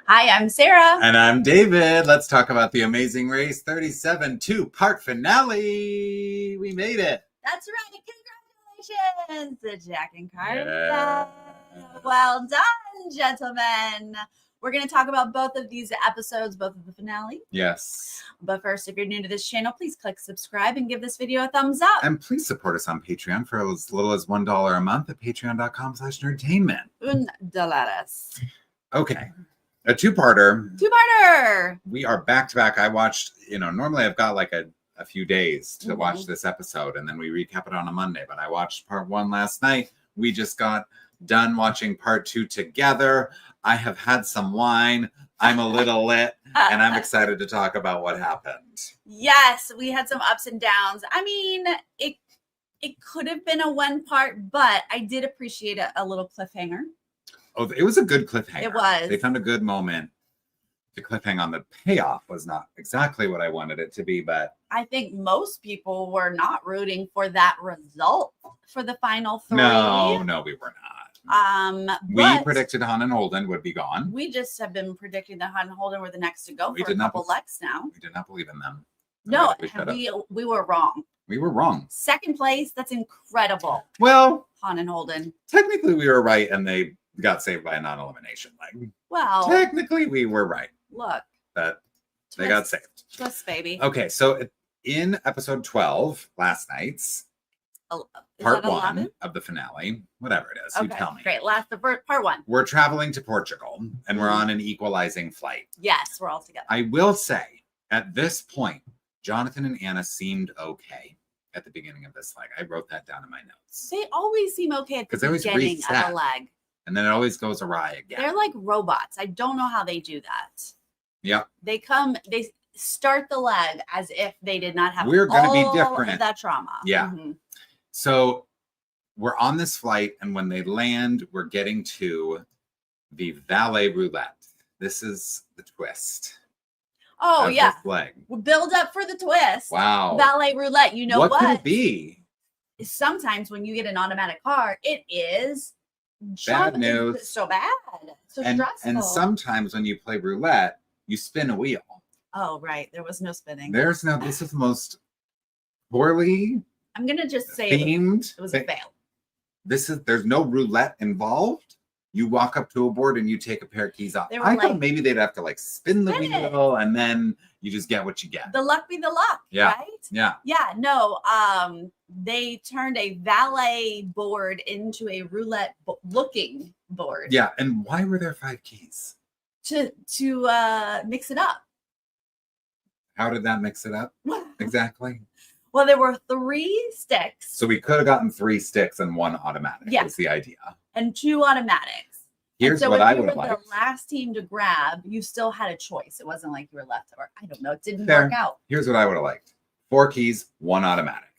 Hi, I'm Sarah. And I'm David. Let's talk about The Amazing Race 37 two-part finale. We made it. That's right. Congratulations to Jack and Carter. Yeah. Well done, gentlemen. We're going to talk about both of these episodes, both of the finale. Yes. But first, if you're new to this channel, please click subscribe and give this video a thumbs up. And please support us on Patreon for as little as $1 a month at patreon.com/nerdtainment. $1. Okay. A two-parter. Two-parter. We are back-to-back. I watched, normally I've got like a few days to watch this episode, and then we recap it on a Monday. But I watched part 1 last night. We just got done watching part 2 together. I have had some wine. I'm a little lit, and I'm excited to talk about what happened. Yes, we had some ups and downs. I mean, it could have been a one part, but I did appreciate a little cliffhanger. Oh, it was a good cliffhanger. It was. They found a good moment. The cliffhanger on the payoff was not exactly what I wanted it to be, but I think most people were not rooting for that result for the final 3. No, we were not. We predicted Han and Holden would be gone. We just have been predicting that Han and Holden were the next to go for a couple Lex now. We did not believe in them. No, we were wrong. We were wrong. Second place, that's incredible. Well, Han and Holden. Technically, we were right, and they got saved by a non-elimination leg. Well, technically, we were right. Look. That they got saved. Twist, baby. Okay, so in episode 12, last night's part 1 of the finale, whatever it is, you tell me. Great. Part 1. We're traveling to Portugal, and we're on an equalizing flight. Yes, we're all together. I will say, at this point, Jonathan and Anna seemed okay at the beginning of this leg. I wrote that down in my notes. They always seem okay at the beginning of the leg. And then it always goes awry again. They're like robots. I don't know how they do that. Yeah. They start the leg as if they did not have We're going to be different. Of that trauma. Yeah. Mm-hmm. So we're on this flight, and when they land, we're getting to the valet roulette. This is the twist. Oh, yeah. Leg. We'll build up for the twist. Wow. Valet roulette. You know what? What could it be? Sometimes when you get an automatic car, it is bad news. So bad. So stressful. And sometimes when you play roulette, you spin a wheel. Oh, right. There was no spinning. This is the most poorly I'm going to just say themed. It was a fail. There's no roulette involved. You walk up to a board and you take a pair of keys off. I thought maybe they'd have to spin the wheel and then you just get what you get. The luck be the luck, right? Yeah. Yeah, no. They turned a valet board into a roulette looking board. Yeah, and why were there 5 keys? To mix it up. How did that mix it up? Exactly. Well, there were 3 sticks. So we could have gotten 3 sticks and 1 automatic. Yeah. Was the idea. And 2 automatics. Here's what I would have liked. The last team to grab, you still had a choice. It wasn't like you were left over. I don't know. It didn't work out. Here's what I would have liked. 4 keys, 1 automatic.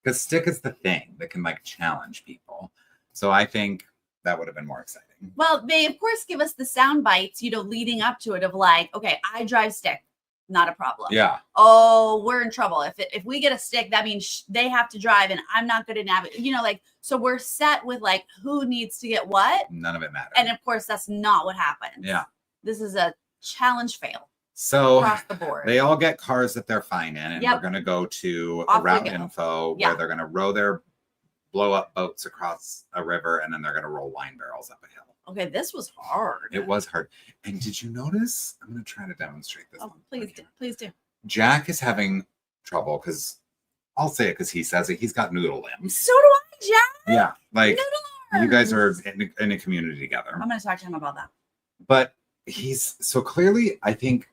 Because stick is the thing that can challenge people. So I think that would have been more exciting. Well, they of course give us the sound bites, leading up to it of okay, I drive stick. Not a problem. Yeah. Oh, we're in trouble. If we get a stick, that means they have to drive and I'm not good at navigate. So we're set with who needs to get what. None of it matters. And of course, that's not what happens. Yeah. This is a challenge fail. So across the board. They all get cars that they're fine in, and we're going to go to a route info where they're going to row their blow up boats across a river, and then they're going to roll wine barrels up a hill. Okay, this was hard. It was hard. And did you notice? I'm going to try to demonstrate this. Oh, please do. Jack is having trouble because I'll say it because he says it. He's got noodle limbs. So do I, Jack. Yeah, you guys are in a community together. I'm going to talk to him about that. But he's so clearly, I think,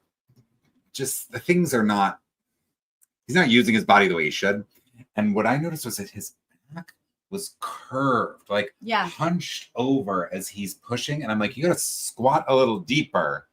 just the things are not. He's not using his body the way he should. And what I noticed was that his back was curved, hunched over as he's pushing. And I'm like, you got to squat a little deeper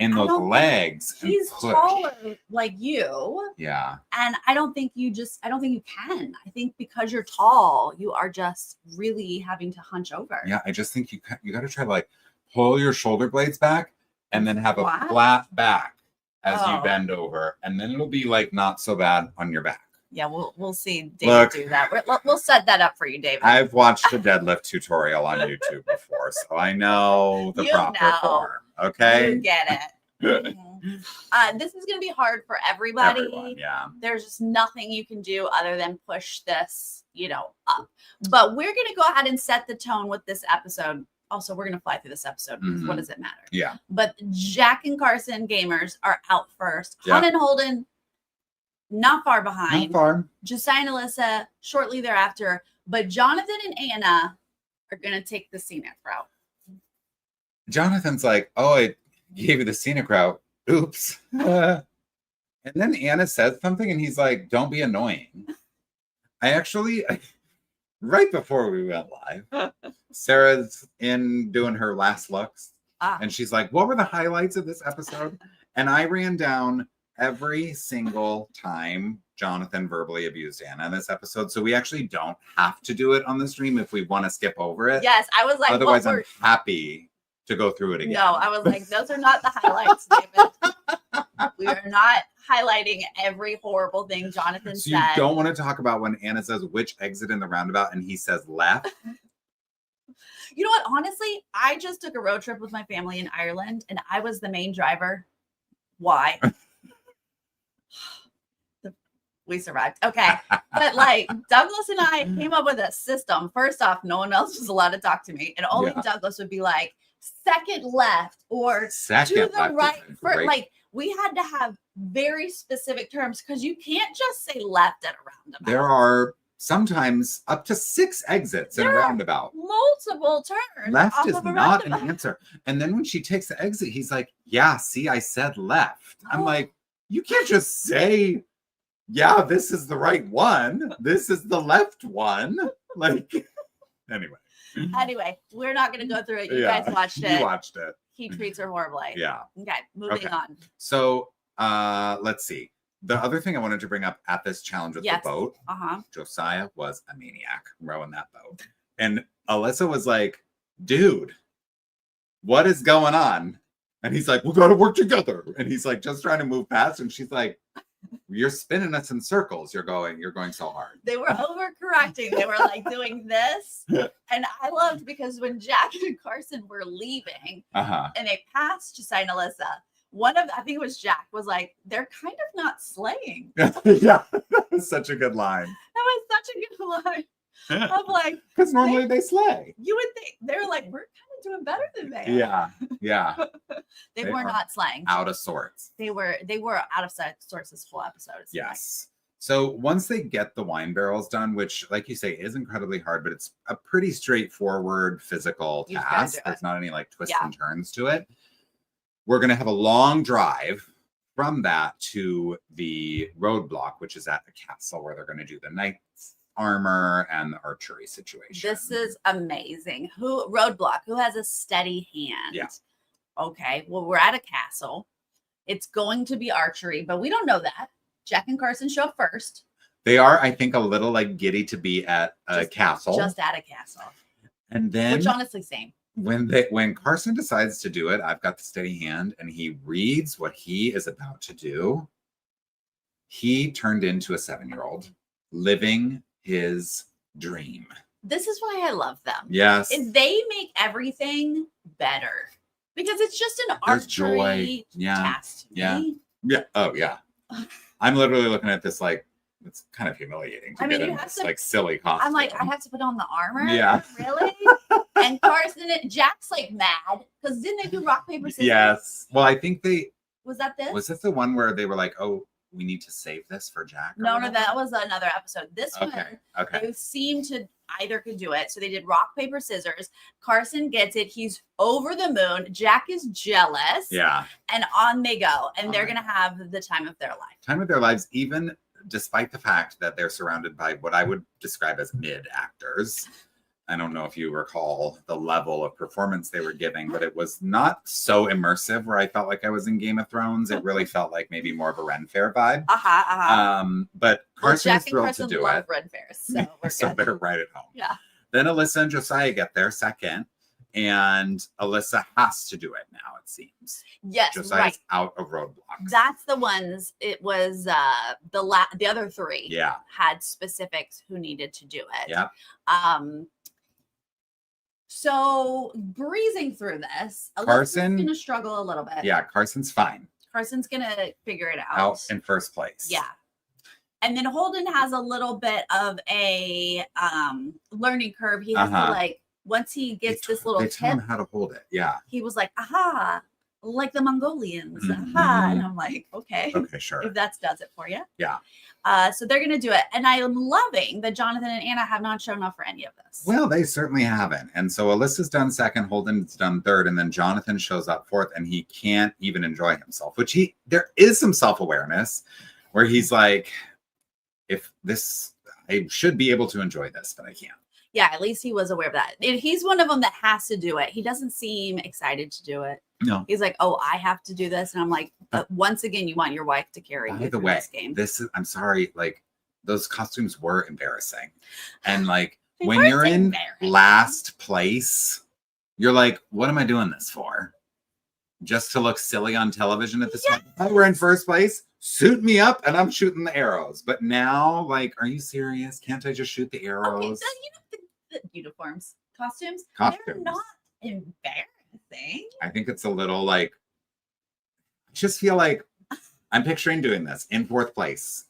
in those legs. He's taller like you. Yeah. And I don't think you can. I think because you're tall, you are just really having to hunch over. Yeah. I just think you got to try to pull your shoulder blades back and then have a flat back as you bend over. And then it'll be not so bad on your back. Yeah, we'll see David do that. We'll set that up for you, David. I've watched a deadlift tutorial on YouTube before, so I know the proper form. Okay. You get it. This is going to be hard for everybody. Everyone, yeah. There's just nothing you can do other than push this, up. But we're going to go ahead and set the tone with this episode. Also, we're going to fly through this episode because what does it matter? Yeah. But Jack and Carson gamers are out first. Yeah. Hun and Holden, not far behind. Not far. Josiah and Alyssa shortly thereafter. But Jonathan and Anna are going to take the scenic route. Jonathan's like, oh, I gave you the scenic route. Oops. And then Anna says something and he's like, don't be annoying. Right before we went live, Sarah's in doing her last looks. And she's like, what were the highlights of this episode? And I ran down every single time Jonathan verbally abused Anna in this episode. So we actually don't have to do it on the stream if we want to skip over it. Yes, I was like, otherwise I'm happy to go through it again. No, I was like, those are not the highlights, David. We are not highlighting every horrible thing Jonathan said. You don't want to talk about when Anna says which exit in the roundabout and he says left? You know what? Honestly, I just took a road trip with my family in Ireland and I was the main driver. Why? We survived. Okay. But like Douglas and I came up with a system. First off, no one else was allowed to talk to me. And only Douglas would be like, second left or second to the left right. For, like we had to have very specific terms because you can't just say left at a roundabout. There are sometimes up to 6 exits in a roundabout. Multiple turns. Left is not an answer. And then when she takes the exit, he's like, yeah, see, I said left. I'm like, you can't just say, yeah, this is the right one. This is the left one. Like, Anyway, we're not going to go through it. You guys watched it. You watched it. He treats her horribly. Yeah. Okay, moving on. So, let's see. The other thing I wanted to bring up at this challenge with the boat, Josiah was a maniac rowing that boat. And Alyssa was like, dude, what is going on? And he's like, we got to work together. And he's like, just trying to move past. And she's like, you're spinning us in circles. You're going so hard. They were overcorrecting. They were like doing this. And I loved because when Jack and Carson were leaving and they passed Josiah and Alyssa, I think it was Jack, was like, they're kind of not slaying. Yeah, that was such a good line. That was such a good line. I'm like, because normally they slay. You would think they're like, we're kind of doing better than they are. Yeah. They were not slaying. Out of sorts. They were out of sorts this whole episode. Yes. So once they get the wine barrels done, which, like you say, is incredibly hard, but it's a pretty straightforward physical task. There's not any like twists and turns to it. We're going to have a long drive from that to the roadblock, which is at the castle where they're going to do the knight's armor and the archery situation. This is amazing. Roadblock, who has a steady hand? Yeah. Okay. Well, we're at a castle. It's going to be archery, but we don't know that. Jack and Carson show up first. They are, I think, a little like giddy to be at a castle. Just at a castle. And then, which honestly, same. When Carson decides to do it, I've got the steady hand, and he reads what he is about to do. He turned into a 7-year-old living his dream. This is why I love them. Yes. They make everything better because it's just an archery task. Yeah. Oh, yeah. I'm literally looking at this like, it's kind of humiliating to get in this like silly costume. I'm like, I have to put on the armor? Yeah. Really? And Carson and Jack's like mad because didn't they do rock, paper, scissors? Yes. Well, I think was that this? Was this the one where they were like, oh, we need to save this for Jack? No, that was another episode. This one, they seem to either could do it. So they did rock, paper, scissors. Carson gets it. He's over the moon. Jack is jealous. Yeah. And on they go. And they're going to have the time of their life. Time of their lives, even despite the fact that they're surrounded by what I would describe as mid actors. I don't know if you recall the level of performance they were giving, but it was not so immersive where I felt like I was in Game of Thrones. It really felt like maybe more of a Ren Fair vibe. But Carson is thrilled to do it. Ren Fairs, so they're right at home. Yeah. Then Alyssa and Josiah get there second, and Alyssa has to do it now, it seems. Yes, Josiah's out of roadblocks. That's the ones. It was the other 3. Yeah. Had specifics who needed to do it. Yeah. So breezing through this, Carson going to struggle a little bit. Yeah, Carson's fine. Carson's going to figure it out. Out in first place. Yeah. And then Holden has a little bit of a learning curve. He has to like, once he gets this little they tip, tell him how to hold it. Yeah. He was like, aha, like the Mongolians. Aha. And I'm like, okay. Okay, sure. If that does it for you. Yeah. So they're going to do it. And I am loving that Jonathan and Anna have not shown up for any of this. Well, they certainly haven't. And so Alyssa's done second, Holden's done third, and then Jonathan shows up fourth, and he can't even enjoy himself, which there is some self-awareness where he's like, I should be able to enjoy this, but I can't. Yeah, at least he was aware of that. He's one of them that has to do it. He doesn't seem excited to do it. No. He's like, oh, I have to do this. And I'm like, once again, you want your wife to carry you through this game. I'm sorry, like those costumes were embarrassing. And like when you're in last place, you're like, what am I doing this for? Just to look silly on television at this point? If I were in first place, suit me up and I'm shooting the arrows. But now, like, are you serious? Can't I just shoot the arrows? Okay, so the uniforms, costumes, they're not embarrassing. I think it's a little like, I just feel like I'm picturing doing this in fourth place.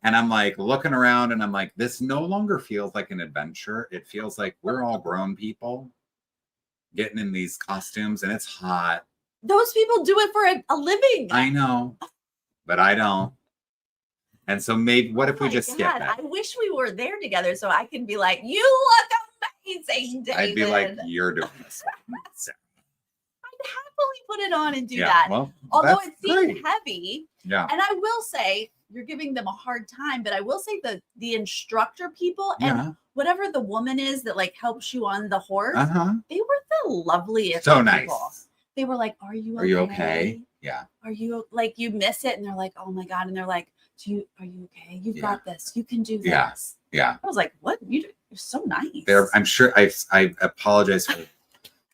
And I'm like looking around and I'm like, this no longer feels like an adventure. It feels like we're all grown people getting in these costumes and it's hot. Those people do it for a living. I know, but I don't. And so maybe, what if we just skip it? I wish we were there together so I can be like, you look amazing, David. I'd be like, you're doing this. I'd happily put it on and do that. Well, although it seemed heavy. Yeah. And I will say, you're giving them a hard time, but I will say the instructor people and whatever the woman is that like helps you on the horse, they were the loveliest so people. Nice. They were like, are you okay? Yeah. Are you like, you miss it? And they're like, oh my God. And they're like, are you okay? You've got this. You can do this. Yeah. I was like, what? You're so nice. I'm sure I apologize for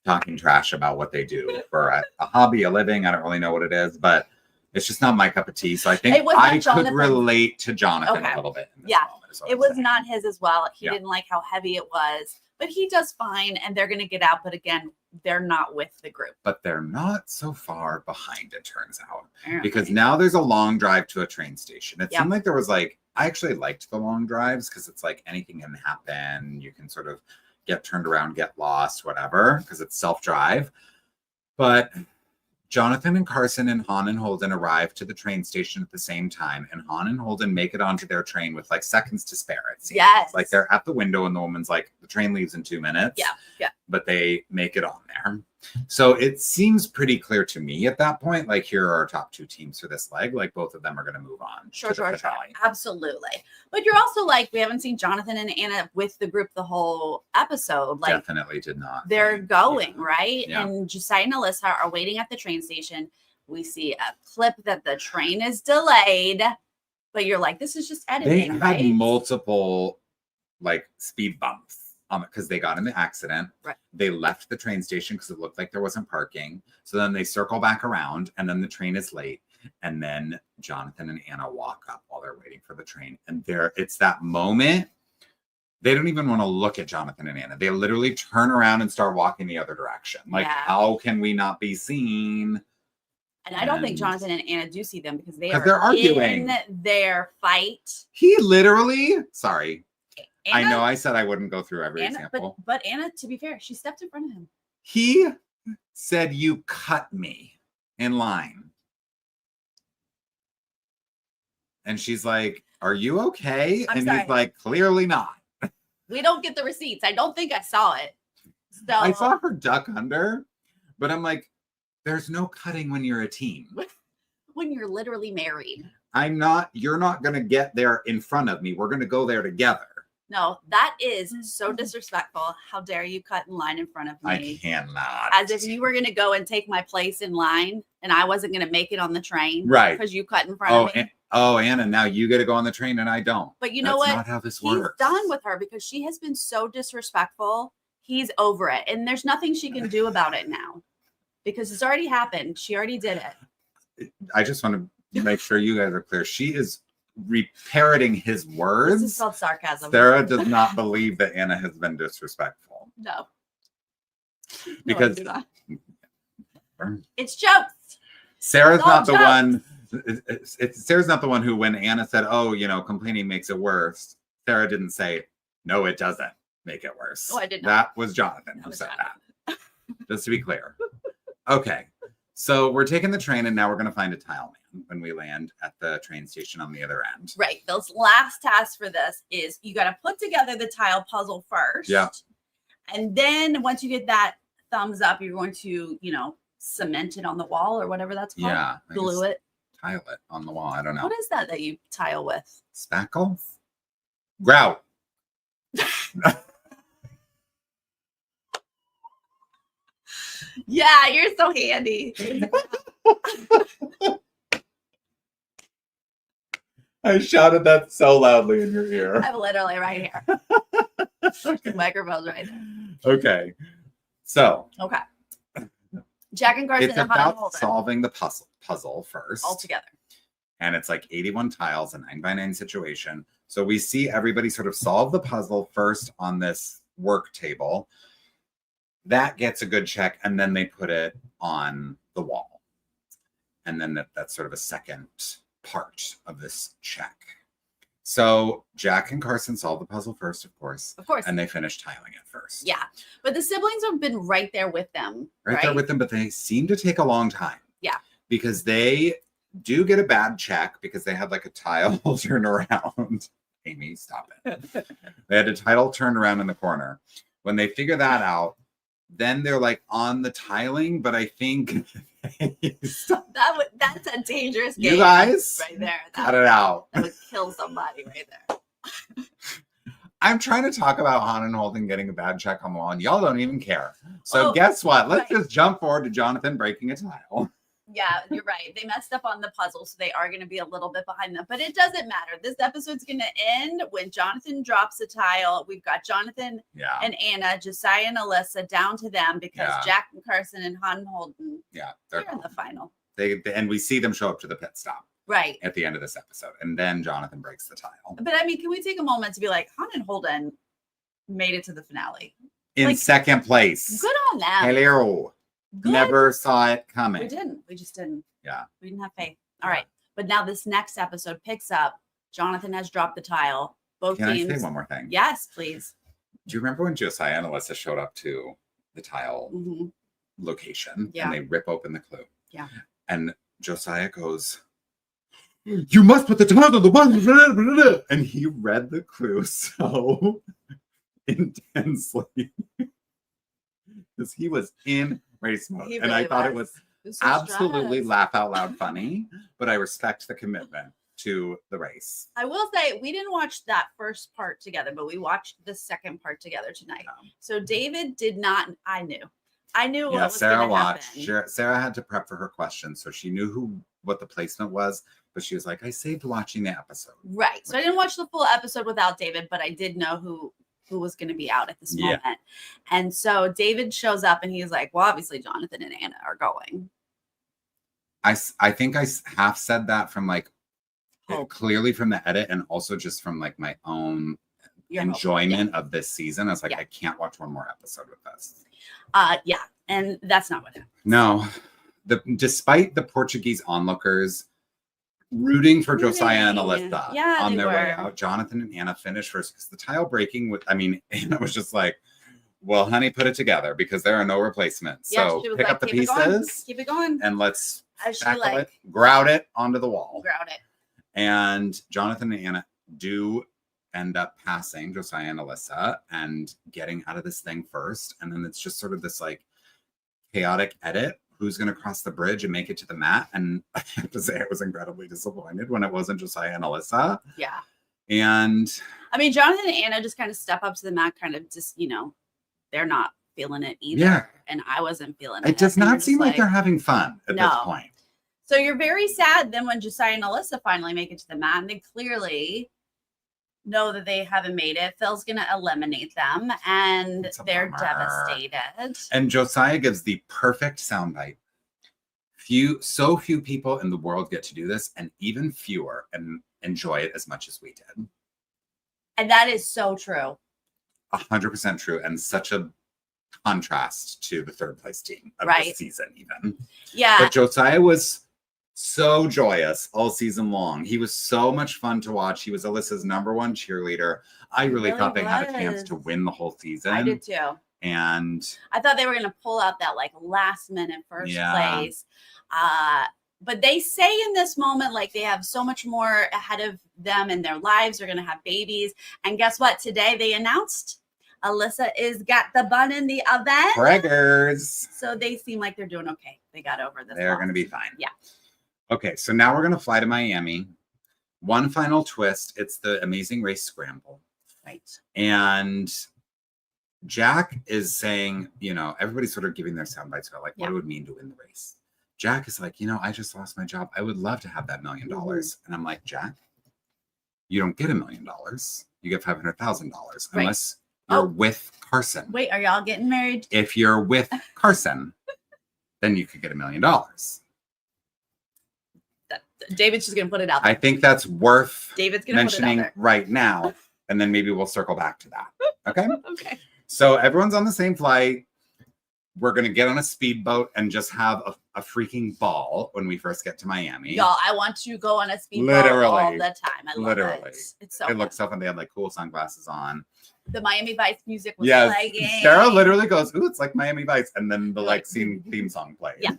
talking trash about what they do for a hobby, a living. I don't really know what it is, but it's just not my cup of tea. So I think I could relate to Jonathan a little bit. It was not his as well. He didn't like how heavy it was, but he does fine and they're going to get out. But again, they're not with the group. But they're not so far behind, it turns out. Apparently. Because now there's a long drive to a train station. It seemed like there was I actually liked the long drives because it's like anything can happen. You can sort of get turned around, get lost, whatever, because it's self-drive. But Jonathan and Carson and Han and Holden arrive to the train station at the same time, and Han and Holden make it onto their train with like seconds to spare. It seems. Yes. Like they're at the window and the woman's like, the train leaves in 2 minutes. Yeah. But they make it on there. So it seems pretty clear to me at that point, like here are our top two teams for this leg. Like both of them are going to move on. Sure. Absolutely. But you're also like, we haven't seen Jonathan and Anna with the group the whole episode. Like definitely did not. They're going, right? Yeah. And Josiah and Alyssa are waiting at the train station. We see a clip that the train is delayed, but you're like, this is just editing. They had multiple like speed bumps. Because they got in the accident. Right. They left the train station because it looked like there wasn't parking. So then they circle back around and then the train is late. And then Jonathan and Anna walk up while they're waiting for the train. And it's that moment. They don't even want to look at Jonathan and Anna. They literally turn around and start walking the other direction. Like, how can we not be seen? And I don't think Jonathan and Anna do see them because they're arguing in their fight. He literally, sorry. Anna, I know I said I wouldn't go through every example. But Anna, to be fair, she stepped in front of him. He said, you cut me in line. And she's like, are you okay? I'm and sorry. He's like, clearly not. We don't get the receipts. I don't think I saw it. So I saw her duck under, but I'm like, there's no cutting when you're a team. When you're literally married. You're not going to get there in front of me. We're going to go there together. No, that is so disrespectful. How dare you cut in line in front of me? I cannot. As if you were going to go and take my place in line and I wasn't going to make it on the train. Right. Because you cut in front of me. Anna, now you get to go on the train and I don't. But you know what? That's not how this works. He's done with her because she has been so disrespectful. He's over it. And there's nothing she can do about it now because it's already happened. She already did it. I just want to make sure you guys are clear. She is reparroting his words. This is called sarcasm. Sarah does not believe that Anna has been disrespectful. No. Because it's jokes. Sarah's not the jokes. one. Sarah's not the one who, when Anna said, "Oh, complaining makes it worse," Sarah didn't say, "No, it doesn't make it worse." Oh, I did not. That was Jonathan who said that. Just to be clear. Okay. So we're taking the train, and now we're going to find a tile man when we land at the train station on the other end. Right. Those last tasks for this is you got to put together the tile puzzle first. Yeah. And then once you get that thumbs up, you're going to, cement it on the wall or whatever that's called. Yeah. Glue it. Tile it on the wall. I don't know. What is that you tile with? Spackle? Grout. Yeah, you're so handy. I shouted that so loudly in your ear. I'm literally right here. Okay. The microphone's right there. Okay. So. Okay. Jack and Carson it's and about solving the puzzle first. All together. And it's like 81 tiles, a 9x9 situation. So we see everybody sort of solve the puzzle first on this work table. That gets a good check, and then they put it on the wall. And then that's sort of a second part of this check. So Jack and Carson solve the puzzle first, of course. Of course. And they finish tiling it first. Yeah. But the siblings have been right there with them. Right there with them, but they seem to take a long time. Yeah. Because they do get a bad check because they had like a tile turn around. Amy, stop it. They had a tile turned around in the corner. When they figure that out, then they're like on the tiling, but I think that's a dangerous game. You guys, right there. Cut it out. That would kill somebody right there. I'm trying to talk about Han and Holden getting a bad check on the wall, and y'all don't even care. So guess what? Let's just jump forward to Jonathan breaking a tile. Yeah, you're right. They messed up on the puzzle, so they are going to be a little bit behind them. But it doesn't matter. This episode's going to end when Jonathan drops a tile. We've got Jonathan and Anna, Josiah and Alyssa down to them because Jack and Carson and Han and Holden they're in the final. And we see them show up to the pit stop. Right. At the end of this episode. And then Jonathan breaks the tile. But I mean, can we take a moment to be like, Han and Holden made it to the finale? In second place. Good on them. Hello. Good. Never saw it coming. We didn't. We just didn't. Yeah. We didn't have faith. All right. But now this next episode picks up. Jonathan has dropped the tile. Both teams. Can I say one more thing? Yes, please. Do you remember when Josiah and Alyssa showed up to the tile location and they rip open the clue? Yeah. And Josiah goes, "You must put the tile on the one." And he read the clue so intensely because he was in race mode. And I thought it was absolutely laugh out loud funny, but I respect the commitment to the race. I will say we didn't watch that first part together, but we watched the second part together tonight. So David did not. I knew what was going to happen. Sarah had to prep for her questions, so she knew what the placement was, but she was like, I saved watching the episode. Right. So I didn't watch the full episode without David, but I did know who was going to be out at this moment. And so David shows up and he's like, well, obviously Jonathan and Anna are going. I think I half said that from like clearly from the edit and also just from like my own enjoyment of this season. I was like, I can't watch one more episode with this. Yeah. And that's not what happened. No. Despite the Portuguese onlookers rooting for Josiah and Alyssa on their way out, Jonathan and Anna finished first because the tile breaking Anna was just like, well, honey, put it together because there are no replacements. So pick up the pieces. Keep it going. And let's tackle it, grout it onto the wall. Grout it. And Jonathan and Anna do end up passing Josiah and Alyssa and getting out of this thing first. And then it's just sort of this like chaotic edit. Who's going to cross the bridge and make it to the mat? And I have to say, I was incredibly disappointed when it wasn't Josiah and Alyssa. Yeah. And I mean, Jonathan and Anna just kind of step up to the mat, kind of just, they're not feeling it either. Yeah. And I wasn't feeling it. It does not seem like they're having fun at this point. So you're very sad then when Josiah and Alyssa finally make it to the mat, and they clearly know that they haven't made it. Phil's going to eliminate them, and they're devastated. And Josiah gives the perfect soundbite. So few people in the world get to do this, and even fewer and enjoy it as much as we did. And that is so true. 100% true, and such a contrast to the third place team of the season even. Yeah. But Josiah was so joyous all season long. He was so much fun to watch. He was Alyssa's #1 cheerleader. I really thought they had a chance to win the whole season. I did too. And I thought they were going to pull out that like last minute first place. But they say in this moment, like they have so much more ahead of them in their lives. They're going to have babies. And guess what? Today they announced Alyssa is got the bun in the oven. Preggers. So they seem like they're doing okay. They got over this. They're going to be fine. Yeah. Okay, so now we're going to fly to Miami. One final twist. It's the Amazing Race Scramble. Right. And Jack is saying, everybody's sort of giving their sound bites about like what it would mean to win the race. Jack is like, I just lost my job. I would love to have that $1 million. And I'm like, Jack, you don't get $1 million. You get $500,000 unless you're with Carson. Wait, are y'all getting married? If you're with Carson, then you could get $1 million. David's just going to put it out there. I think that's worth David's gonna mentioning put it out there. right now. And then maybe we'll circle back to that. Okay? Okay. So everyone's on the same flight. We're going to get on a speedboat and just have a freaking ball when we first get to Miami. Y'all, I want to go on a speedboat all the time. I love it. It's so It looks so fun. They had like cool sunglasses on. The Miami Vice music was playing. Sarah literally goes, ooh, it's like Miami Vice. And then the theme song played. Yeah.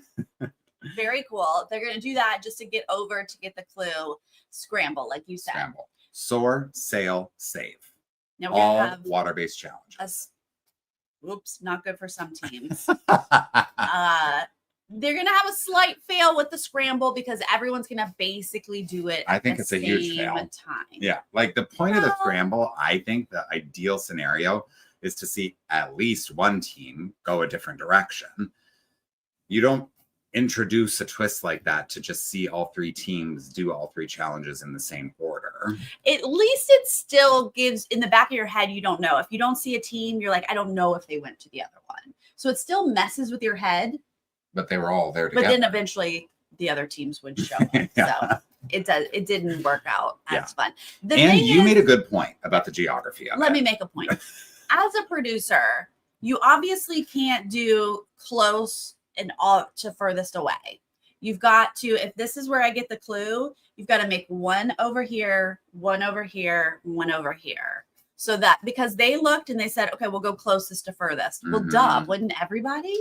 Very cool. They're going to do that just to get the clue. Scramble, like you said. Scramble. Soar, sail, save. Now we're all going to have water-based challenges. Oops, not good for some teams. They're going to have a slight fail with the scramble because everyone's going to basically do it. I think it's a huge fail. Time. Yeah. Like the point of the scramble, I think the ideal scenario is to see at least one team go a different direction. You don't introduce a twist like that to just see all three teams do all three challenges in the same order. At least it still gives in the back of your head, you don't know. If you don't see a team, you're like, I don't know if they went to the other one. So it still messes with your head. But they were all there together. But then eventually the other teams would show up. So it didn't work out as fun. And you made a good point about the geography of it. Let me make a point. As a producer, you obviously can't do close and all to furthest away. You've got to, if this is where I get the clue, you've got to make one over here, one over here, one over here. So that, because they looked and they said, okay, we'll go closest to furthest. Well, duh, wouldn't everybody?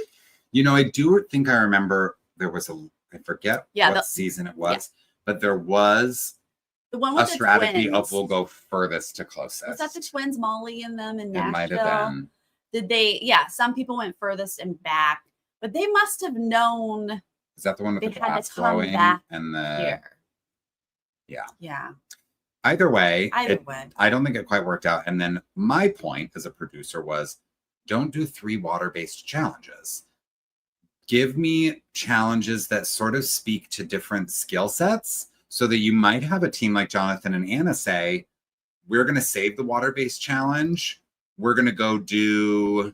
I do think I remember there was I forget what season it was, but there was the one with a strategy of we'll go furthest to closest. Was that the twins, Molly and them in Nashville? It might have been. Did they, some people went furthest and back. But they must have known. Is that the one with the glass flowing and the here? Yeah. Either way, I don't think it quite worked out. And then my point as a producer was, don't do 3 water-based challenges. Give me challenges that sort of speak to different skill sets, so that you might have a team like Jonathan and Anna say, we're going to save the water-based challenge. We're going to go do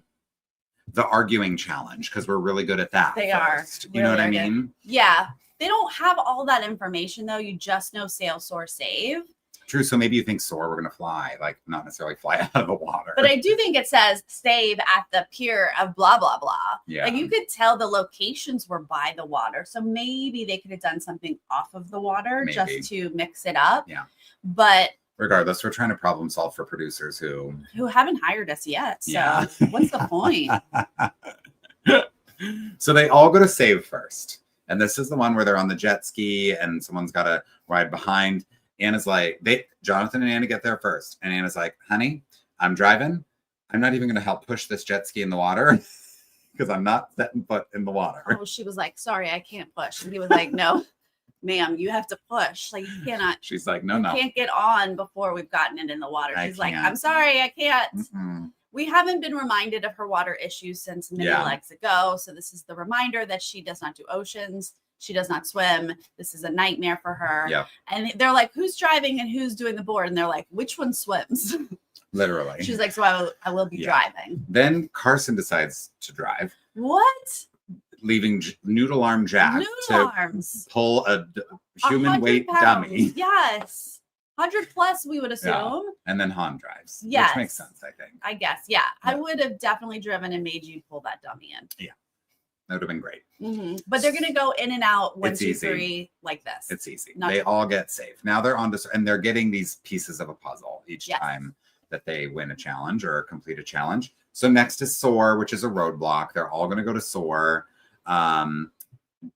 the arguing challenge because we're really good at that. They are. You know what I mean? Yeah. They don't have all that information though. You just know sail, soar, save. True. So maybe you think soar, we're going to fly, like not necessarily fly out of the water. But I do think it says save at the pier of blah, blah, blah. Yeah. Like you could tell the locations were by the water. So maybe they could have done something off of the water just to mix it up. Yeah. But regardless, we're trying to problem solve for producers who haven't hired us yet. So what's the point? So they all go to save first. And this is the one where they're on the jet ski and someone's got to ride behind. Anna's like, Jonathan and Anna get there first. And Anna's like, honey, I'm driving. I'm not even going to help push this jet ski in the water because I'm not setting foot in the water. Oh, she was like, sorry, I can't push. And he was like, no. Ma'am, you have to push. Like you cannot. She's like, no. Can't get on before we've gotten it in the water. She's like, I'm sorry, I can't. Mm-hmm. We haven't been reminded of her water issues since many legs ago. So this is the reminder that she does not do oceans. She does not swim. This is a nightmare for her. Yeah. And they're like, who's driving and who's doing the board? And they're like, which one swims? Literally. She's like, so I will be driving. Then Carson decides to drive. What? Leaving Noodle Arm Jack to pull a human weight pounds. dummy. Yes. 100 plus, we would assume. Yeah. And then Han drives. Yes. Which makes sense, I think. I guess. Yeah. I would have definitely driven and made you pull that dummy in. Yeah. That would have been great. Mm-hmm. But they're going to go in and out 1, It's 2, easy. 3 like this. It's easy. Not They all get saved. Now they're on this, and they're getting these pieces of a puzzle each Yes. time that they win a challenge or complete a challenge. So next is Soar, which is a roadblock. They're all going to go to Soar.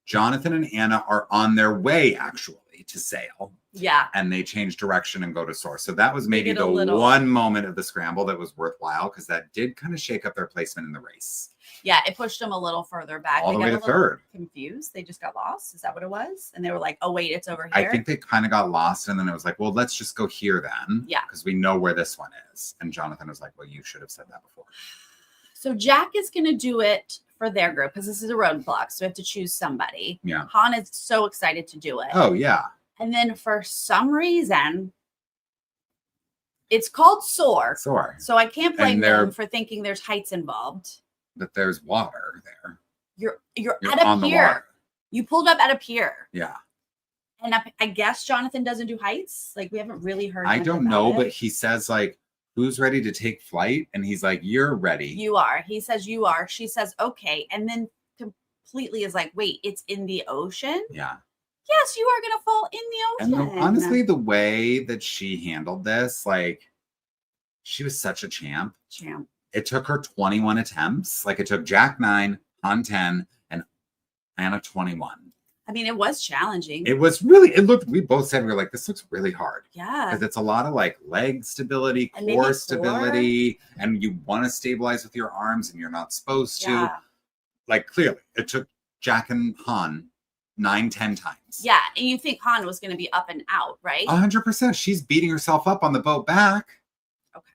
Jonathan and Anna are on their way, actually, to sail. Yeah. And they change direction and go to Soar. So that was maybe the little... one moment of the scramble that was worthwhile, because that did kind of shake up their placement in the race. Yeah, it pushed them a little further back. All they the way got to third. Confused. They just got lost. Is that what it was? And they were like, oh, wait, it's over here. I think they kind of got lost, and then it was like, well, let's just go here then. Yeah. Because we know where this one is. And Jonathan was like, well, you should have said that before. So Jack is going to do it for their group because this is a roadblock. So we have to choose somebody. Yeah. Han is so excited to do it. Oh, yeah. And then for some reason, it's called Soar. Soar. So I can't blame them for thinking there's heights involved. But there's water there. You're at a pier. You pulled up at a pier. Yeah. And I guess Jonathan doesn't do heights. Like, we haven't really heard. I don't know, but he says, like, who's ready to take flight? And he's like, you're ready. You are. He says you are. She says, okay. And then completely is like, wait, it's in the ocean? Yeah. Yes, you are going to fall in the ocean. And honestly, the way that she handled this, like, she was such a champ. It took her 21 attempts. Like, it took Jack 9, Han 10, and Anna 21. I mean, it was challenging. We both said, we were like, this looks really hard. Yeah. Because it's a lot of like leg stability, core stability, and you want to stabilize with your arms and you're not supposed to. Yeah. Like, clearly, it took Jack and Han 9, 10 times. Yeah. And you think Han was going to be up and out, right? 100%. She's beating herself up on the boat back. Okay.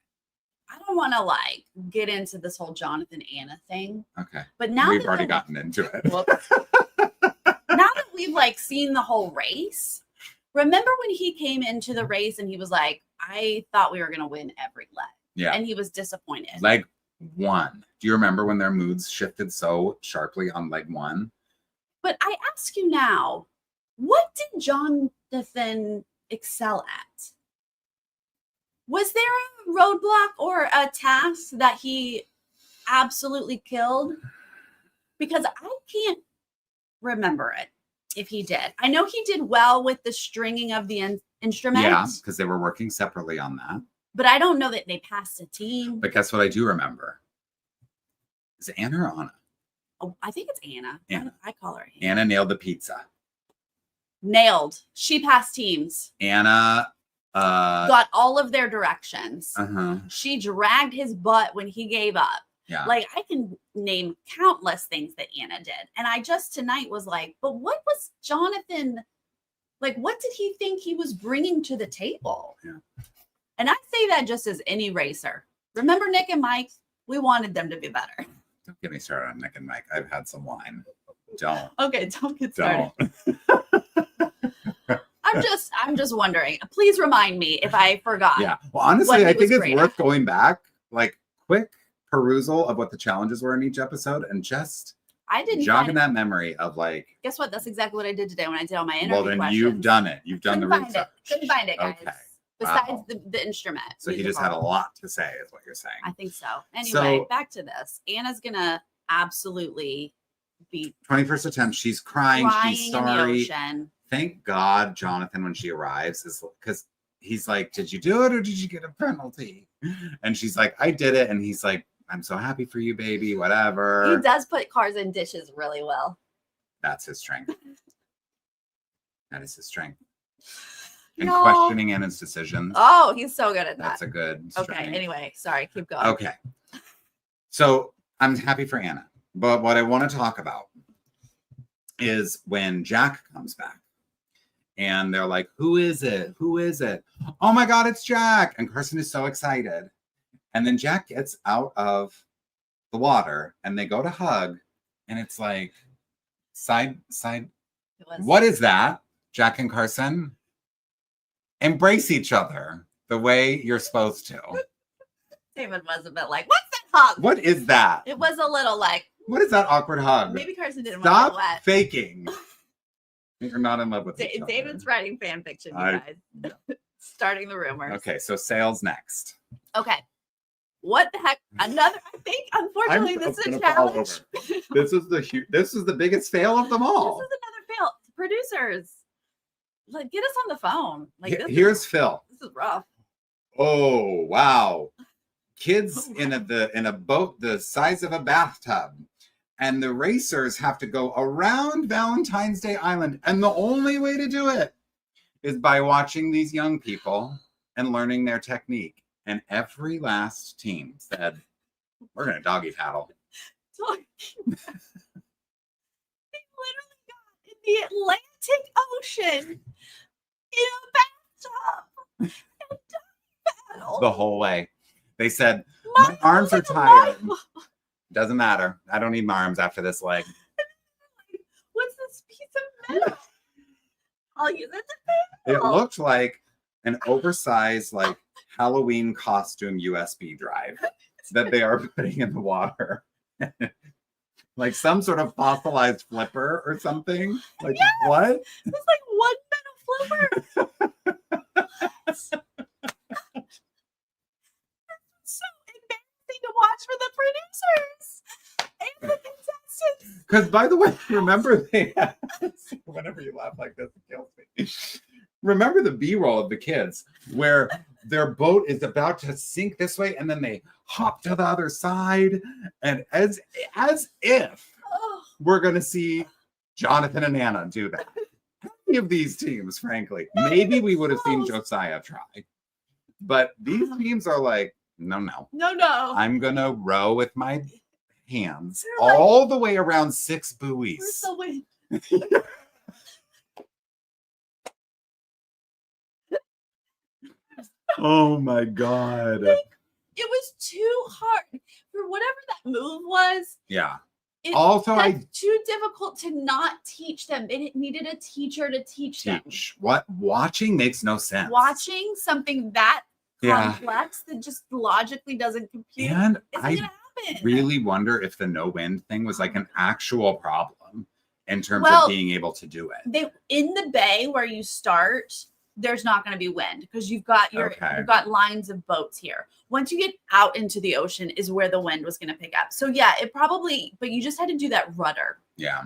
I don't want to like get into this whole Jonathan Anna thing. Okay. But now we've already gotten into it. Now that we've like seen the whole race, remember when he came into the race and he was like, I thought we were going to win every leg. Yeah. And he was disappointed. Leg 1. Do you remember when their moods shifted so sharply on leg 1? But I ask you now, what did Jonathan excel at? Was there a roadblock or a task that he absolutely killed? Because I can't remember it if he did. I know he did well with the stringing of the instrument. Yeah, because they were working separately on that. But I don't know that they passed a team. But guess what I do remember? Is it Anna or Anna? Oh, I think it's Anna. Anna. I call her Anna. Anna nailed the pizza. Nailed. She passed teams. Anna got all of their directions. Uh-huh. She dragged his butt when he gave up. Yeah. Like, I can name countless things that Anna did. And I just tonight was like, but what was Jonathan, like, what did he think he was bringing to the table? Yeah. And I say that just as any racer. Remember Nick and Mike? We wanted them to be better. Don't get me started on Nick and Mike. I've had some wine. Don't. Okay, don't get started. Don't. I'm just wondering. Please remind me if I forgot. Yeah. Well, honestly, I think it's worth going back, like, quick perusal of what the challenges were in each episode and just jogging that memory of, like, guess what? That's exactly what I did today when I did all my interview well, then questions. You've done it. You've done the research. Couldn't find it, guys. Okay. Besides the instrument. So he just had a lot to say, is what you're saying. I think so. Anyway, back to this. Anna's gonna absolutely be 21st attempt. She's crying. She's sorry. In the ocean. Thank God, Jonathan, when she arrives, is because he's like, "Did you do it or did you get a penalty?" And she's like, "I did it." And he's like, "I'm so happy for you, baby. Whatever." He does put cars in dishes really well. That's his strength. That is his strength. And questioning Anna's decisions. Oh, he's so good at that. That's a good strength. Okay, anyway, sorry, keep going. Okay. So I'm happy for Anna. But what I want to talk about is when Jack comes back. And they're like, who is it? Who is it? Oh my God, it's Jack. And Carson is so excited. And then Jack gets out of the water and they go to hug. And it's like, side. What is that? Jack and Carson embrace each other the way you're supposed to. David was a bit like, what's that hug? What is that? It was a little like, what is that awkward hug? Maybe Carson didn't want to get wet. Faking. You're not in love with each other. David's writing fan fiction, you guys. Starting the rumors. Okay, so sales next. Okay. What the heck? Another, I think, unfortunately, this is a challenge. This is the biggest fail of them all. This is another fail. Producers, like, get us on the phone. Like, here's Phil. This is rough. Oh, wow. Kids in a boat the size of a bathtub. And the racers have to go around Valentine's Day Island. And the only way to do it is by watching these young people and learning their technique. And every last team said, we're going to doggy paddle. They literally got in the Atlantic Ocean in a bathtub and doggy paddled. The whole way. They said, my arms are tired. Doesn't matter. I don't need my arms after this leg. What's this piece of metal? I'll use it to paddle. It looked like an oversized, like, Halloween costume USB drive that they are putting in the water. Like some sort of fossilized flipper or something. Like, yes! What? It's like one metal flipper. That's so embarrassing to watch for the producers and the contestants. Because, by the way, remember they had, whenever you laugh like this, it kills me. Remember the B-roll of the kids where their boat is about to sink this way and then they hop to the other side, and as if we're going to see Jonathan and Anna do that. Any of these teams, frankly, maybe we would have seen Josiah try. But these teams are like, no. I'm going to row with my hands all the way around 6 buoys. Where's the wind? Oh my God. It was too hard for whatever that move was. Yeah. That's too difficult to not teach them. It needed a teacher to teach them. What? Watching makes no sense. Watching something that complex that just logically doesn't compute. And I really wonder if the no wind thing was like an actual problem in terms of being able to do it. In the bay where you start, there's not going to be wind because you've got you've got lines of boats here. Once you get out into the ocean is where the wind was going to pick up. So yeah, but you just had to do that rudder. Yeah.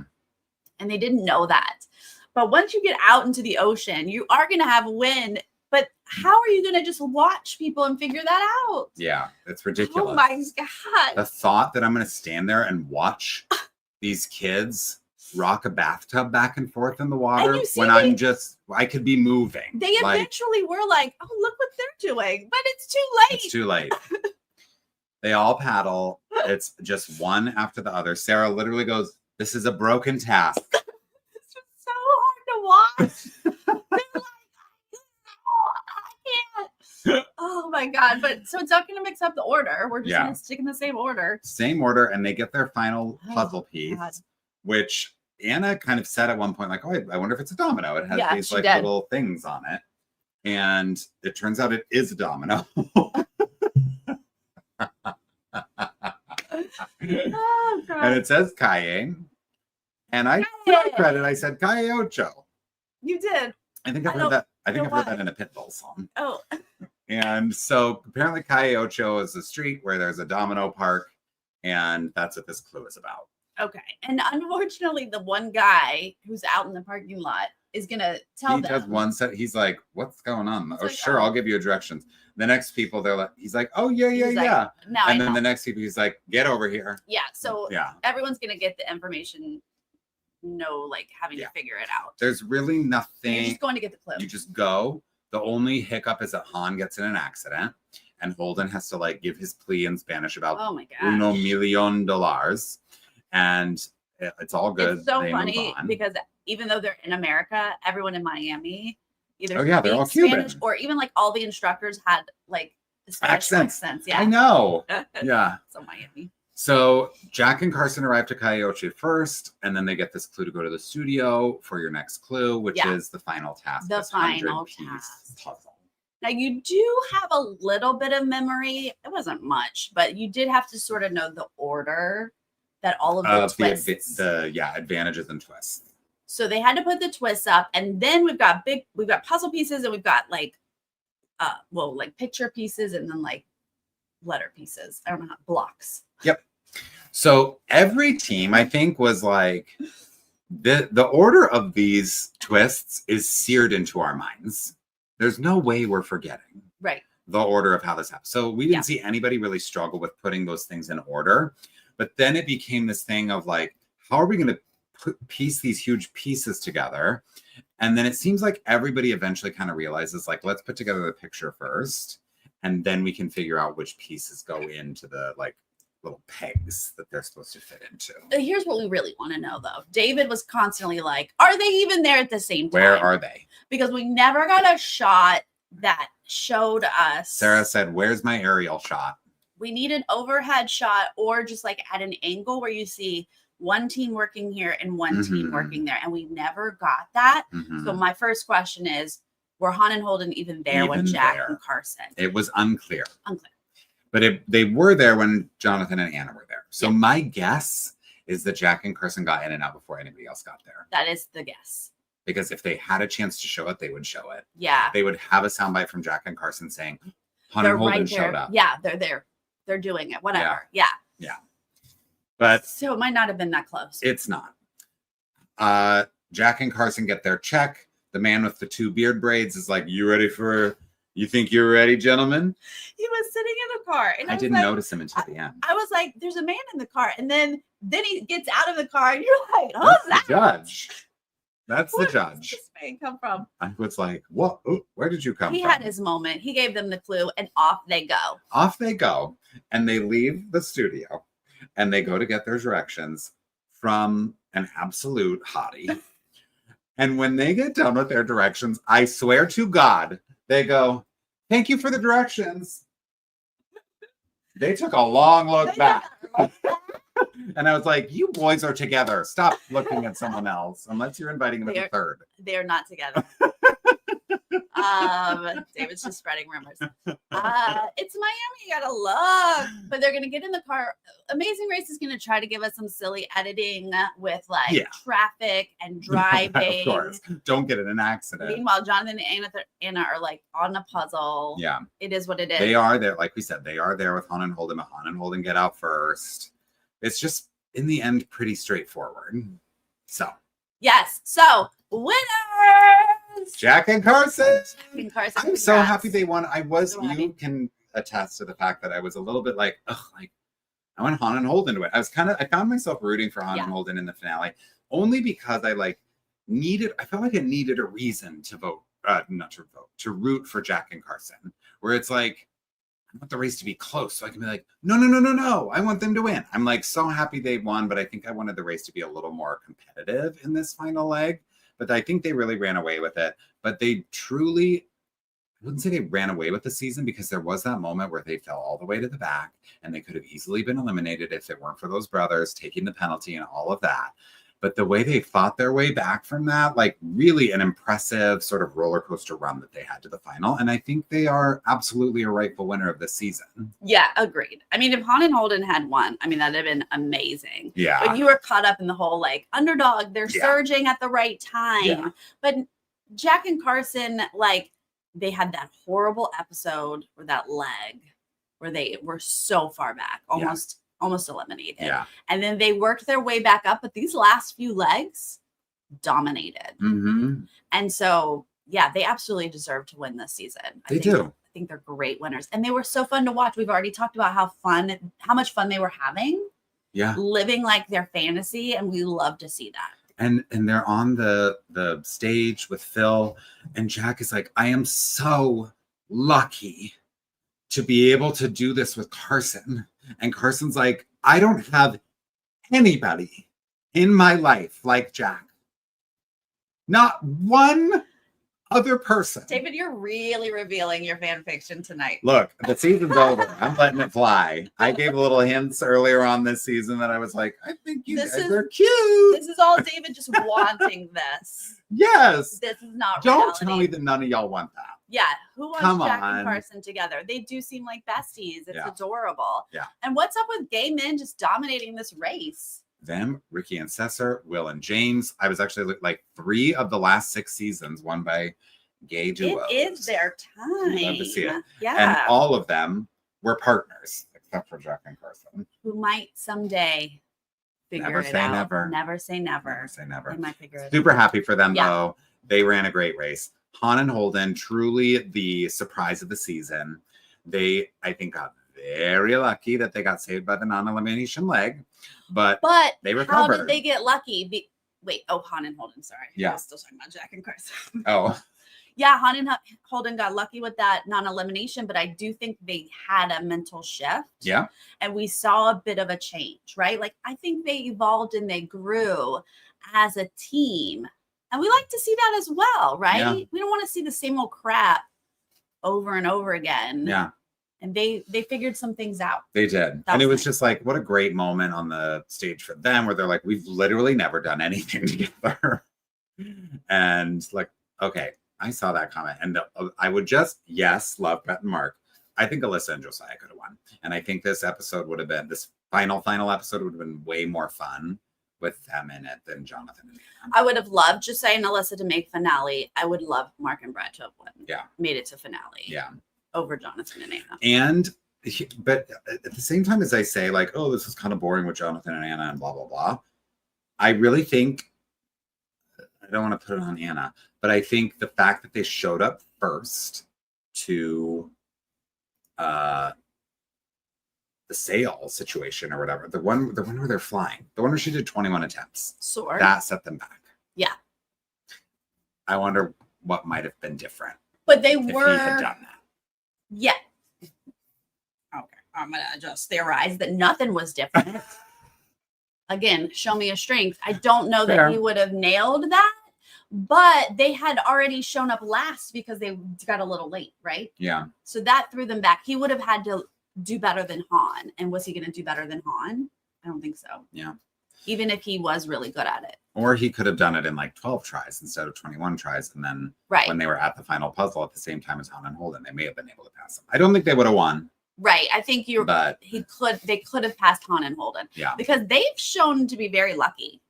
And they didn't know that. But once you get out into the ocean, you are going to have wind. But how are you going to just watch people and figure that out? Yeah, it's ridiculous. Oh my God. The thought that I'm going to stand there and watch these kids rock a bathtub back and forth in the water when I could be moving. They eventually were like, oh, look what they're doing. But it's too late. It's too late. They all paddle. It's just one after the other. Sarah literally goes, this is a broken task. It's just so hard to watch. They're like, I can't. Oh my God. But so it's not going to mix up the order. We're just going to stick in the same order. Same order. And they get their final puzzle piece, which Anna kind of said at one point, like, oh, I wonder if it's a domino. It has these like little things on it. And it turns out it is a domino. Oh, God. And it says Calle. And I credit, I said Calle Ocho. You did. I think I've heard that. I think I've heard that in a Pitbull song. Oh. And so apparently Calle Ocho is a street where there's a domino park. And that's what this clue is about. Okay. And unfortunately, the one guy who's out in the parking lot is going to tell them. He does one set. He's like, what's going on? Oh, sure. I'll give you directions. The next people, they're like, he's like, oh, yeah. And then the next people, he's like, get over here. Yeah. So everyone's going to get the information, having to figure it out. There's really nothing. You're just going to get the clue. You just go. The only hiccup is that Han gets in an accident and Holden has to give his plea in Spanish about $1 million. And it's all good. It's so funny because even though they're in America, everyone in Miami either they're all Cuban. Spanish or even all the instructors had Spanish accents. Yeah, I know. Yeah. So Miami. So Jack and Carson arrive to Calle Ocho first, and then they get this clue to go to the studio for your next clue, which is the final task. The final task. Puzzle. Now, you do have a little bit of memory. It wasn't much, but you did have to sort of know the order that all of the twists. Advantages and twists. So they had to put the twists up, and then we've got puzzle pieces, and we've got like picture pieces and then like letter pieces. I don't know how blocks. Yep. So every team, I think, was like the order of these twists is seared into our minds. There's no way we're forgetting. Right. The order of how this happened. So we didn't see anybody really struggle with putting those things in order. But then it became this thing of like, how are we going to piece these huge pieces together? And then it seems like everybody eventually kind of realizes like, let's put together the picture first. And then we can figure out which pieces go into the like little pegs that they're supposed to fit into. Here's what we really want to know though. David was constantly like, are they even there at the same time? Where are they? Because we never got a shot that showed us. Sarah said, where's my aerial shot? We need an overhead shot or just like at an angle where you see one team working here and one team working there. And we never got that. So my first question is, were Han and Holden even there when Jack and Carson? It was unclear. But they were there when Jonathan and Anna were there. So my guess is that Jack and Carson got in and out before anybody else got there. That is the guess. Because if they had a chance to show it, they would show it. Yeah. They would have a soundbite from Jack and Carson saying, Han and Holden showed up. Yeah, they're there. They're doing it. Whatever. Yeah. But so it might not have been that close. It's not. Jack and Carson get their check. The man with the 2 beard braids is like, you think you're ready, gentlemen? He was sitting in the car. And I didn't notice him until the end. I was like, there's a man in the car. And then he gets out of the car and you're like, oh, that's the judge. That's the judge. Where does this man come from? I was like, what? Oh, where did you come from? He had his moment. He gave them the clue and off they go. Off they go. And they leave the studio and they go to get their directions from an absolute hottie. And when they get done with their directions, I swear to God, they go, thank you for the directions. They took a long look back. And I was like, you boys are together. Stop looking at someone else unless you're inviting them to the third. They're not together. David's just spreading rumors. It's Miami. You gotta look. But they're gonna get in the car. Amazing Race is gonna try to give us some silly editing with like traffic and driving. Of course. Don't get in an accident. Meanwhile, Jonathan and Anna are like on a puzzle. Yeah. It is what it is. They are there, like we said, they are there with Han and Holden, but Han and Holden get out first. It's just in the end pretty straightforward. So yes. So winners. Jack and Carson. I'm so happy they won. You can attest to the fact that I was a little bit like, ugh, like I want Han and Holden to win. I found myself rooting for Han and Holden in the finale only because I felt like I needed a reason to root for Jack and Carson, where it's like, I want the race to be close so I can be like, no, I want them to win. I'm like so happy they won, but I think I wanted the race to be a little more competitive in this final leg. But I think they really ran away with it. But they truly, I wouldn't say they ran away with the season because there was that moment where they fell all the way to the back and they could have easily been eliminated if it weren't for those brothers taking the penalty and all of that. But the way they fought their way back from that, like really an impressive sort of roller coaster run that they had to the final. And I think they are absolutely a rightful winner of this season. Yeah, agreed. I mean, if Han and Holden had won, I mean, that'd have been amazing. Yeah. But you were caught up in the whole like underdog, they're surging at the right time. Yeah. But Jack and Carson, like they had that horrible episode or that leg where they were so far back, almost eliminated. Yeah. And then they worked their way back up, but these last few legs dominated. Mm-hmm. And so, yeah, they absolutely deserve to win this season. They do. I think they're great winners. And they were so fun to watch. We've already talked about how much fun they were having. Yeah. Living like their fantasy. And we love to see that. And they're on the stage with Phil. And Jack is like, I am so lucky to be able to do this with Carson. And Carson's like, I don't have anybody in my life like Jack. Not one other person. David, you're really revealing your fan fiction tonight. Look, the season's over. I'm letting it fly. I gave a little hints earlier on this season that I was like, I think you guys are cute. This is all David just wanting this. Yes. This is not Don't reality. tell me that none of y'all want that. Yeah, who wants Jack and Carson together? They do seem like besties. It's adorable. Yeah. And what's up with gay men just dominating this race? Them, Ricky and Cesar, Will and James. I was actually like 3 of the last 6 seasons won by gay duos. It is their time. Love to see it. Yeah. And all of them were partners, except for Jack and Carson. Who might someday figure Never it say out. never. Never say never. Never say never. They might figure it out. Super happy for them, though. They ran a great race. Han and Holden, truly the surprise of the season. They, I think, got very lucky that they got saved by the non-elimination leg. But they recovered. How did they get lucky? Han and Holden, sorry. Yeah. I was still talking about Jack and Carson. Oh. Yeah, Han and Holden got lucky with that non-elimination, but I do think they had a mental shift. Yeah. And we saw a bit of a change, right? Like, I think they evolved and they grew as a team. And we like to see that as well, right? Yeah. We don't want to see the same old crap over and over again. Yeah. And they figured some things out. They did. And it was just like, what a great moment on the stage for them where they're like, we've literally never done anything together. And like, okay, I saw that comment. And I would just, love Brett and Mark. I think Alyssa and Josiah could have won. And I think this episode would have been, this final episode would have been way more fun with them in it than Jonathan and Anna. I would have loved Josiah and Alyssa to make finale. I would love Mark and Brett to have won. Yeah. Made it to finale. Yeah. Over Jonathan and Anna. But at the same time as I say, like, oh, this is kind of boring with Jonathan and Anna and blah, blah, blah. I really think, I don't want to put it on Anna, but I think the fact that they showed up first to the sail situation or whatever, the one where they're flying, the one where she did 21 attempts. Sure. That set them back. Yeah. I wonder what might have been different. But they if were. he had done that. Yeah. Okay. I'm going to just theorize that nothing was different. Again, show me a strength. I don't know that he would have nailed that, but they had already shown up last because they got a little late, right? Yeah. So that threw them back. He would have had to do better than Han. And was he going to do better than Han? I don't think so. Yeah. Even if he was really good at it. Or he could have done it in like 12 tries instead of 21 tries. And then when they were at the final puzzle at the same time as Han and Holden, they may have been able to pass him. I don't think they would have won. Right. I think they could have passed Han and Holden. Yeah. Because they've shown to be very lucky.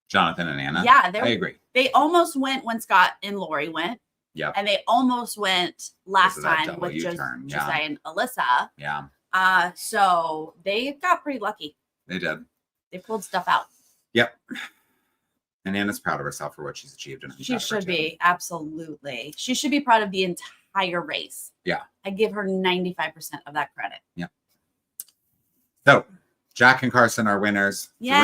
Jonathan and Anna. Yeah. I agree. They almost went when Scott and Lori went. Yeah. And they almost went last time with Josiah and Alyssa. Yeah. So they got pretty lucky. They did. They pulled stuff out. Yep. And Anna's proud of herself for what she's achieved. And she should be. Absolutely. She should be proud of the entire race. Yeah. I give her 95% of that credit. Yeah. So Jack and Carson are winners. Yay.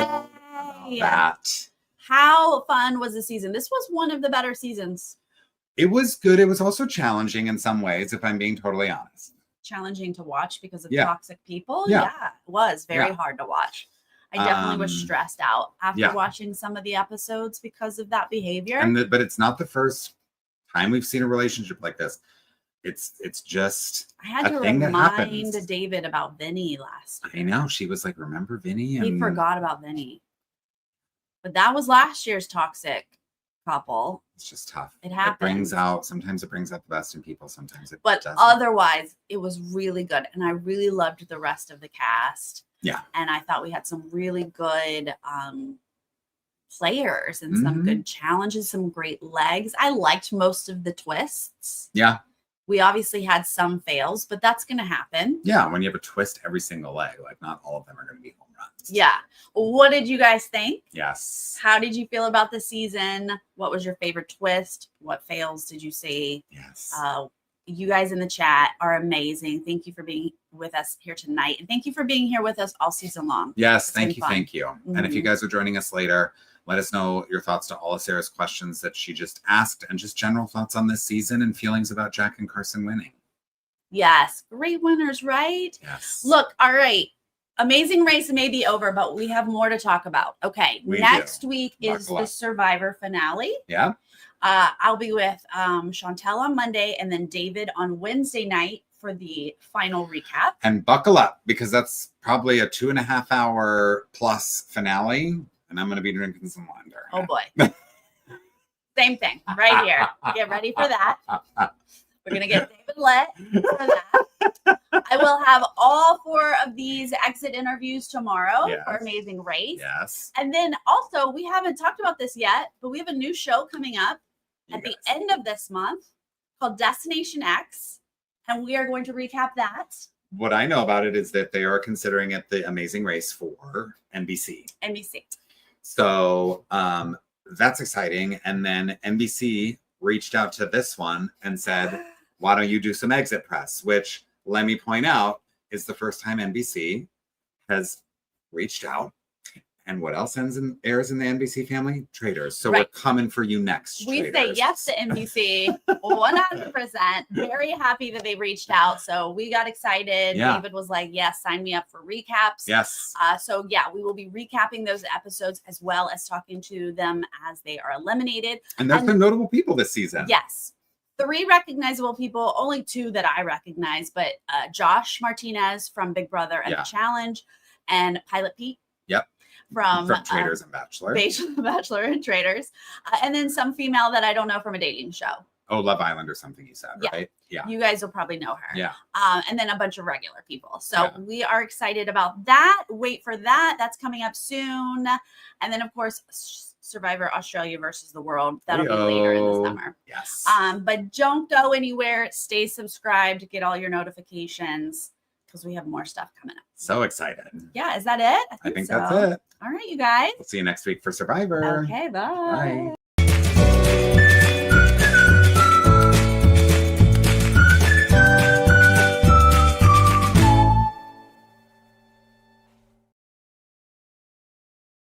That. How fun was the season? This was one of the better seasons. It was good. It was also challenging in some ways, if I'm being totally honest. Challenging to watch because of toxic people. Yeah. It was very hard to watch. I definitely was stressed out after watching some of the episodes because of that behavior. But it's not the first time we've seen a relationship like this. It's just I had to remind David about Vinny last year. I know. She was like, remember Vinny? He forgot about Vinny. But that was last year's toxic couple. It's just tough. It happens. Sometimes it brings out the best in people. Sometimes it doesn't. Otherwise, it was really good. And I really loved the rest of the cast. Yeah. And I thought we had some really good players and some good challenges, some great legs. I liked most of the twists. Yeah. We obviously had some fails, but that's going to happen. Yeah. When you have a twist every single leg, like not all of them are going to be home runs. Yeah. What did you guys think? Yes. How did you feel about the season? What was your favorite twist? What fails did you see? Yes. You guys in the chat are amazing. Thank you for being with us here tonight. And thank you for being here with us all season long. Yes, thank you. And if you guys are joining us later, let us know your thoughts to all of Sarah's questions that she just asked and just general thoughts on this season and feelings about Jack and Carson winning. Yes, great winners, right? Yes. Look, all right. Amazing Race may be over, but we have more to talk about. Okay, next week is the Survivor finale. Yeah. I'll be with Chantel on Monday and then David on Wednesday night for the final recap. And buckle up because that's probably a 2.5 hour plus finale. And I'm going to be drinking some wine. Oh boy. Same thing right here. Get ready for that. We're going to get David lit for that. I will have all 4 of these exit interviews tomorrow for Amazing Race. Yes. And then also, we haven't talked about this yet, but we have a new show coming up at the end of this month called Destination X, and we are going to recap that. What I know about it is that they are considering it the Amazing Race for NBC. NBC. So that's exciting. And then NBC reached out to this one and said, why don't you do some exit press? Which, let me point out, is the first time NBC has reached out. And what else airs in the NBC family? Traitors. So we're coming for you next. We Traitors. say yes to NBC 100%. Very happy that they reached out. So we got excited. Yeah. David was like, yes, sign me up for recaps. Yes. So yeah, we will be recapping those episodes as well as talking to them as they are eliminated. And there's some notable people this season. Yes. 3 recognizable people, only 2 that I recognize, but Josh Martinez from Big Brother and The Challenge, and Pilot Pete. Yep. From Traitors and Bachelor. Bachelor and Traitors. And then some female that I don't know from a dating show. Oh, Love Island or something you said, right? Yeah. You guys will probably know her. Yeah. And then a bunch of regular people. So we are excited about that. Wait for that. That's coming up soon. And then, of course, Survivor Australia versus the World. That'll be later in the summer. Yes. But don't go anywhere. Stay subscribed. Get all your notifications because we have more stuff coming up. So excited. Yeah. Is that it? I think so. that's it. All right, you guys. We'll see you next week for Survivor. Okay, bye. Bye.